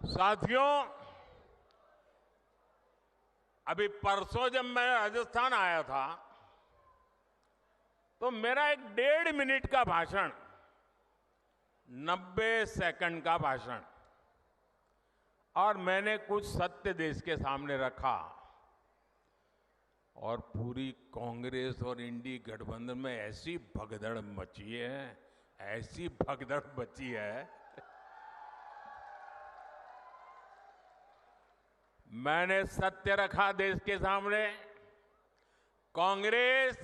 साथियों, अभी परसों जब मैं राजस्थान आया था तो मेरा एक 1.5 मिनट का भाषण, 90 सेकंड का भाषण, और मैंने कुछ सत्य देश के सामने रखा और पूरी कांग्रेस और इंडी गठबंधन में ऐसी भगदड़ मची है, ऐसी भगदड़ मची है। मैंने सत्य रखा देश के सामने। कांग्रेस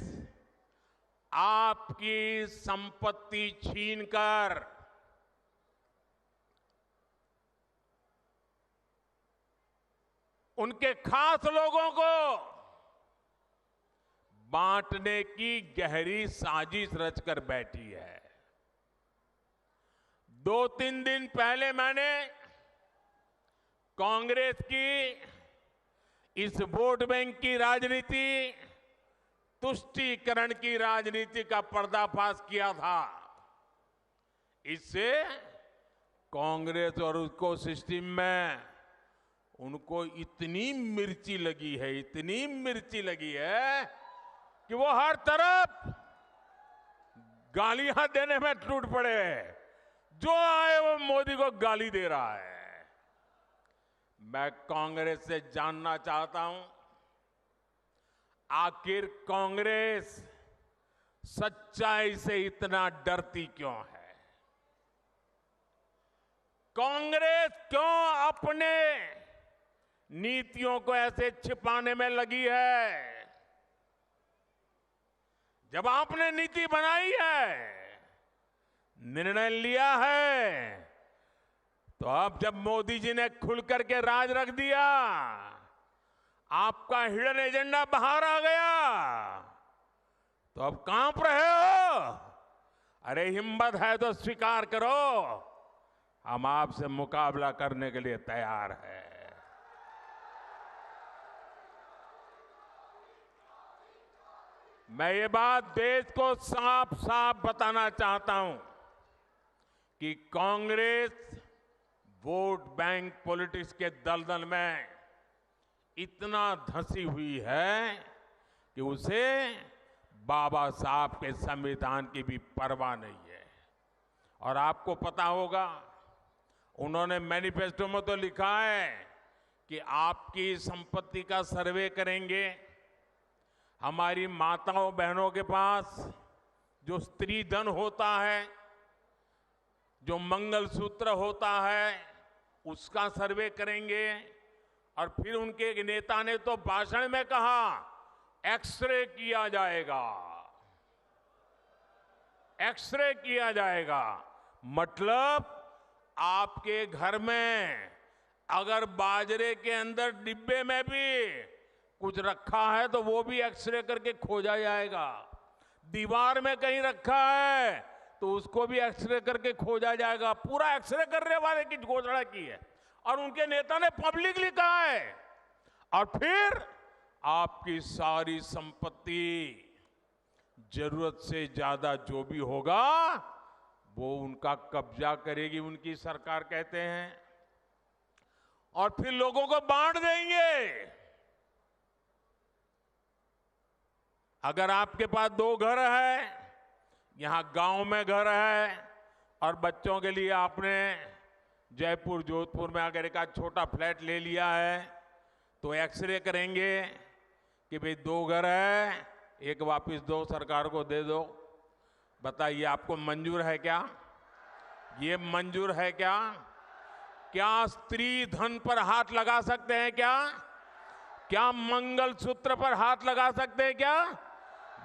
आपकी संपत्ति छीनकर उनके खास लोगों को बांटने की गहरी साजिश रचकर बैठी है। 2-3 दिन पहले मैंने कांग्रेस की इस वोट बैंक की राजनीति, तुष्टीकरण की राजनीति का पर्दाफाश किया था। इससे कांग्रेस और उसको सिस्टम में उनको इतनी मिर्ची लगी है, इतनी मिर्ची लगी है कि वो हर तरफ गालियां देने में टूट पड़े। जो आए वो मोदी को गाली दे रहा है। मैं कांग्रेस से जानना चाहता हूं, आखिर कांग्रेस सच्चाई से इतना डरती क्यों है? कांग्रेस क्यों अपने नीतियों को ऐसे छिपाने में लगी है? जब आपने नीति बनाई है, निर्णय लिया है, तो अब जब मोदी जी ने खुल करके राज रख दिया, आपका हिडन एजेंडा बाहर आ गया, तो अब कांप रहे हो? अरे हिम्मत है तो स्वीकार करो, हम आपसे मुकाबला करने के लिए तैयार हैं। मैं ये बात देश को साफ साफ बताना चाहता हूं कि कांग्रेस वोट बैंक पॉलिटिक्स के दलदल में इतना धंसी हुई है कि उसे बाबा साहब के संविधान की भी परवाह नहीं है। और आपको पता होगा, उन्होंने मैनिफेस्टो में तो लिखा है कि आपकी संपत्ति का सर्वे करेंगे। हमारी माताओं बहनों के पास जो स्त्री धन होता है, जो मंगलसूत्र होता है, उसका सर्वे करेंगे। और फिर उनके एक नेता ने तो भाषण में कहा, एक्सरे किया जाएगा, एक्सरे किया जाएगा। मतलब आपके घर में अगर बाजरे के अंदर डिब्बे में भी कुछ रखा है तो वो भी एक्सरे करके खोजा जाएगा। दीवार में कहीं रखा है तो उसको भी एक्सरे करके खोजा जाएगा। पूरा एक्सरे करने वाले की घोषणा की है और उनके नेता ने पब्लिकली कहा है। और फिर आपकी सारी संपत्ति, जरूरत से ज्यादा जो भी होगा वो उनका कब्जा करेगी उनकी सरकार, कहते हैं, और फिर लोगों को बांट देंगे। अगर आपके पास 2 घर है, यहां गांव में घर है, और बच्चों के लिए आपने जयपुर जोधपुर में अगर एक छोटा फ्लैट ले लिया है, तो एक्सरे करेंगे कि भाई 2 घर है, एक वापस दो, सरकार को दे दो। बताइए, आपको मंजूर है क्या? ये मंजूर है क्या? क्या स्त्री धन पर हाथ लगा सकते हैं क्या? क्या मंगलसूत्र पर हाथ लगा सकते हैं क्या?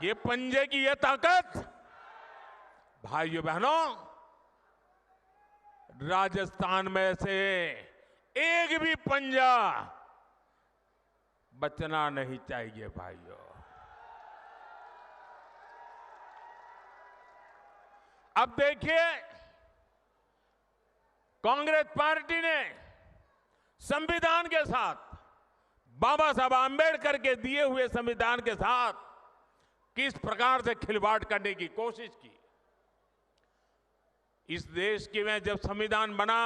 ये पंजे की ये ताकत, भाइयों बहनों, राजस्थान में से एक भी पंजा बचना नहीं चाहिए भाइयों। अब देखिए, कांग्रेस पार्टी ने संविधान के साथ, बाबा साहब आंबेडकर के दिए हुए संविधान के साथ किस प्रकार से खिलवाड़ करने की कोशिश की। इस देश के में जब संविधान बना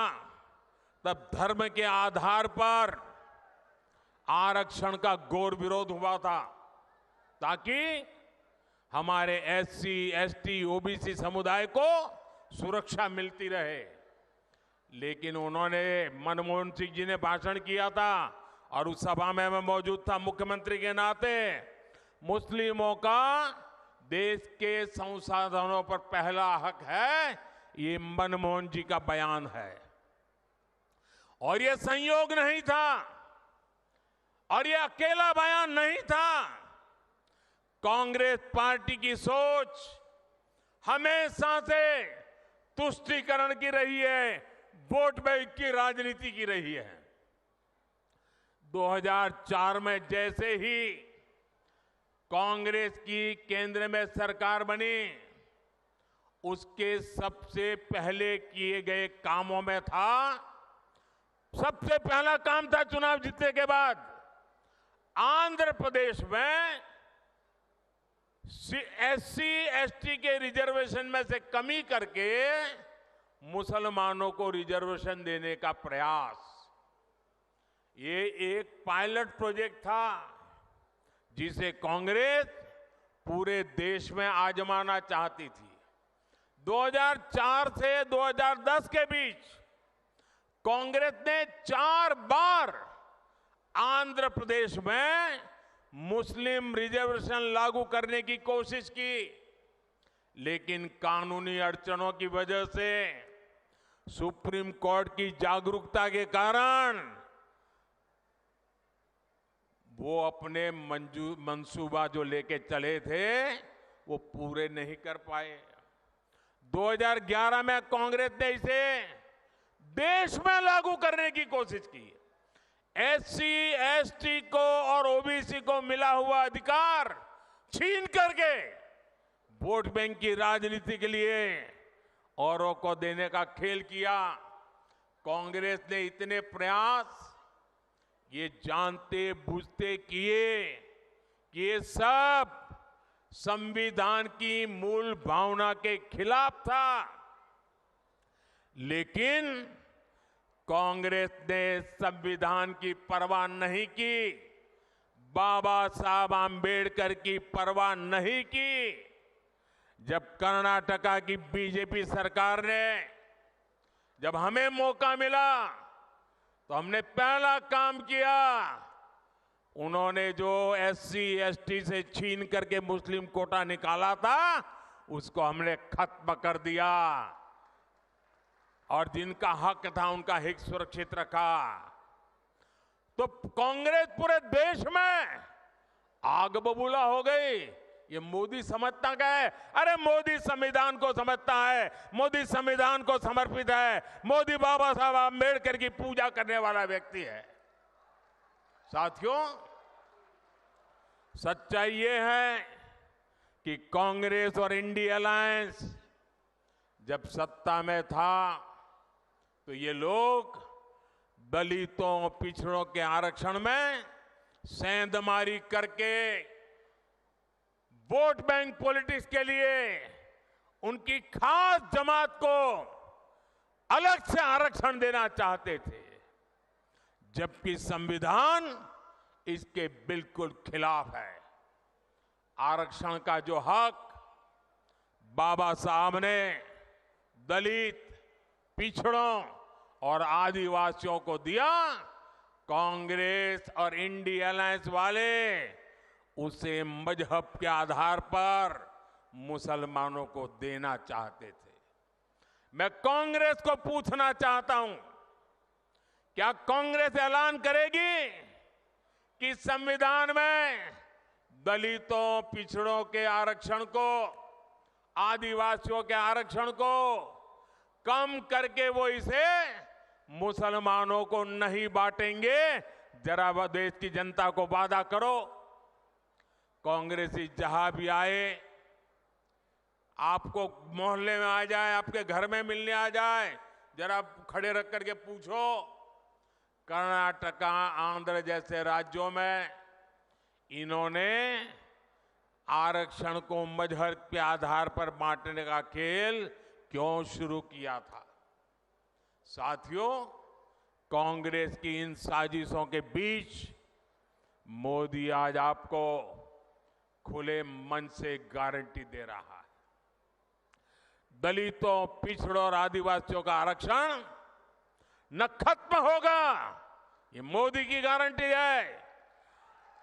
तब धर्म के आधार पर आरक्षण का घोर विरोध हुआ था, ताकि हमारे एससी, एसटी, ओबीसी समुदाय को सुरक्षा मिलती रहे। लेकिन उन्होंने, मनमोहन सिंह जी ने भाषण किया था और उस सभा में मैं मौजूद था मुख्यमंत्री के नाते, मुस्लिमों का देश के संसाधनों पर पहला हक है, ये मनमोहन जी का बयान है। और ये संयोग नहीं था और ये अकेला बयान नहीं था। कांग्रेस पार्टी की सोच हमेशा से तुष्टीकरण की रही है, वोट बैंक की राजनीति की रही है। 2004 में जैसे ही कांग्रेस की केंद्र में सरकार बनी, उसके सबसे पहले किए गए कामों में था, सबसे पहला काम था चुनाव जीतने के बाद आंध्र प्रदेश में एससी, एसटी के रिजर्वेशन में से कमी करके मुसलमानों को रिजर्वेशन देने का प्रयास। ये एक पायलट प्रोजेक्ट था जिसे कांग्रेस पूरे देश में आजमाना चाहती थी। 2004 से 2010 के बीच कांग्रेस ने 4 बार आंध्र प्रदेश में मुस्लिम रिजर्वेशन लागू करने की कोशिश की, लेकिन कानूनी अड़चनों की वजह से, सुप्रीम कोर्ट की जागरूकता के कारण वो अपने मंसूबा जो लेके चले थे वो पूरे नहीं कर पाए। 2011 में कांग्रेस ने इसे देश में लागू करने की कोशिश की। एससी, एसटी को और ओबीसी को मिला हुआ अधिकार छीन करके वोट बैंक की राजनीति के लिए औरों को देने का खेल किया। कांग्रेस ने इतने प्रयास ये जानते बूझते किए कि ये सब संविधान की मूल भावना के खिलाफ था। लेकिन कांग्रेस ने संविधान की परवाह नहीं की, बाबा साहब आंबेडकर की परवाह नहीं की। जब कर्नाटका की बीजेपी सरकार ने, जब हमें मौका मिला तो हमने पहला काम किया, उन्होंने जो एससी, एसटी से छीन करके मुस्लिम कोटा निकाला था उसको हमने खत्म कर दिया और जिनका हक था उनका हित सुरक्षित रखा। तो कांग्रेस पूरे देश में आग बबूला हो गई। ये मोदी समझता क्या है? अरे मोदी संविधान को समझता है, मोदी संविधान को समर्पित है, मोदी बाबा साहब आंबेडकर की पूजा करने वाला व्यक्ति है। साथियों, सच्चाई ये है कि कांग्रेस और इंडिया अलायंस जब सत्ता में था तो ये लोग दलितों, पिछड़ों के आरक्षण में सेंधमारी करके वोट बैंक पॉलिटिक्स के लिए उनकी खास जमात को अलग से आरक्षण देना चाहते थे, जबकि संविधान इसके बिल्कुल खिलाफ है। आरक्षण का जो हक बाबा साहब ने दलित, पिछड़ों और आदिवासियों को दिया, कांग्रेस और इंडिया अलायंस वाले उसे मजहब के आधार पर मुसलमानों को देना चाहते थे। मैं कांग्रेस को पूछना चाहता हूं, क्या कांग्रेस ऐलान करेगी कि संविधान में दलितों, पिछड़ों के आरक्षण को, आदिवासियों के आरक्षण को कम करके वो इसे मुसलमानों को नहीं बांटेंगे? जरा देश की जनता को वादा करो। कांग्रेसी जहां भी आए, आपको मोहल्ले में आ जाए, आपके घर में मिलने आ जाए, जरा खड़े रख करके पूछो, कर्नाटका, आंध्र जैसे राज्यों में इन्होंने आरक्षण को मजहब के आधार पर बांटने का खेल क्यों शुरू किया था? साथियों, कांग्रेस की इन साजिशों के बीच मोदी आज आपको खुले मन से गारंटी दे रहा है, दलितों, पिछड़ों और आदिवासियों का आरक्षण न खत्म होगा, ये मोदी की गारंटी है।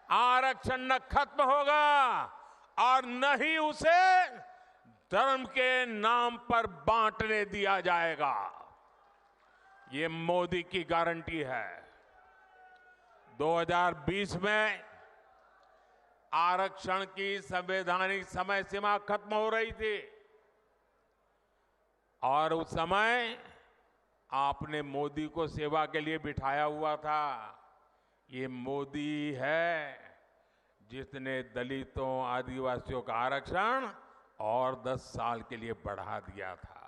आरक्षण न खत्म होगा और न ही उसे धर्म के नाम पर बांटने दिया जाएगा, ये मोदी की गारंटी है। 2020 में आरक्षण की संवैधानिक समय सीमा खत्म हो रही थी और उस समय आपने मोदी को सेवा के लिए बिठाया हुआ था। ये मोदी है जिसने दलितों, आदिवासियों का आरक्षण और 10 साल के लिए बढ़ा दिया था।